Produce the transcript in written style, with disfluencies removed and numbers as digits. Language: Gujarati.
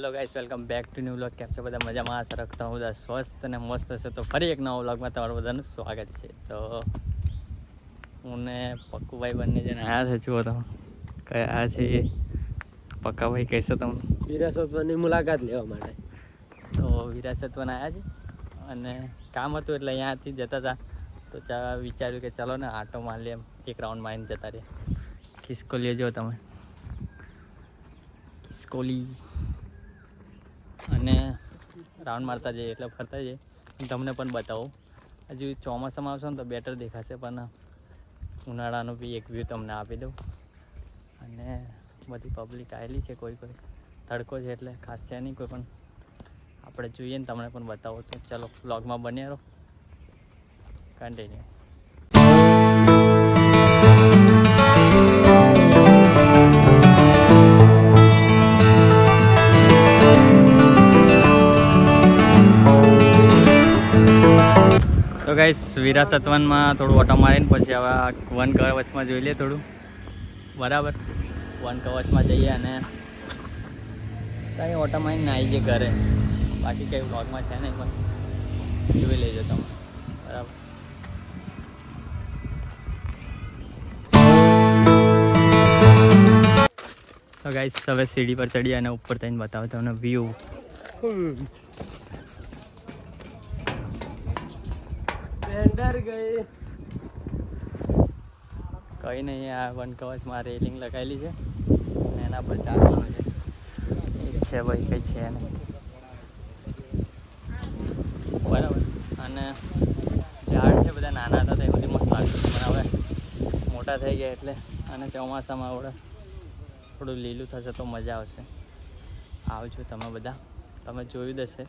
Hello guys, welcome back to new vlog. કેમ છો બધા? મજામાં? આશા રાખતા હું બધા સ્વસ્થ અને મસ્ત હશે. તો ફરી એક નવા વ્લોગમાં તમારું બધાનું સ્વાગત છે. તો હું ને પક્કુભાઈ બંને જણ આવ્યા છે. જુઓ તમે કયા છે પક્કાભાઈ કહેશો તમને? વિરાસતની મુલાકાત લેવા માટે. તો વિરાસતવન આવ્યા છે અને કામ હતું એટલે અહીંયાથી જતા હતા. તો વિચાર્યું કે ચાલો ને આટો માર લે, એક રાઉન્ડ મારીને જતા રહે. ખિસકોલીએ જો તમે, ખિસકોલી. અને રાઉન્ડ મારતા જઈએ એટલે ફરતા જઈએ. તમને પણ બતાવો. હજુ ચોમાસામાં આવશો ને તો બેટર દેખાશે, પણ ઉનાળાનો બી એક વ્યૂ તમને આપી દઉં. અને બધી પબ્લિક આવેલી છે, કોઈ તડકો છે એટલે ખાસ છે નહીં કોઈ, પણ આપણે જોઈએ ને તમને પણ બતાવો. તો ચાલો વ્લોગમાં બન્યા રહો, કન્ટિન્યુ. તો ગાઈસ, વિરાસતવનમાં થોડું ઓટો મારીને પછી હવે વન કવચમાં જોઈ લે થોડું. બરાબર, વન કવચમાં જઈએ અને કંઈ ઓટો મારીને આવી જઈએ ઘરે. બાકી કંઈ વ્લોગમાં છે નહીં, પણ જોઈ લેજો તમે. બરાબર. તો ગાઈસ, હવે સીડી પર ચડીએ અને ઉપર થઈને બતાવો તમને વ્યૂ. કંઈ નહીં, આ વન કવચમાં રેલિંગ લગાવેલી છે અને એના પર ચાલવાનું છે. છે ભાઈ, કંઈ છે નહીં. બરાબર. અને ઝાડ છે બધા નાના હતા તો એ બધી મસ્ત લાગતું હતું, પણ હવે મોટા થઈ ગયા એટલે અને ચોમાસામાં આપણે થોડું લીલું થશે તો મજા આવશે. આવજો તમે બધા, તમે જોયું જ હશે.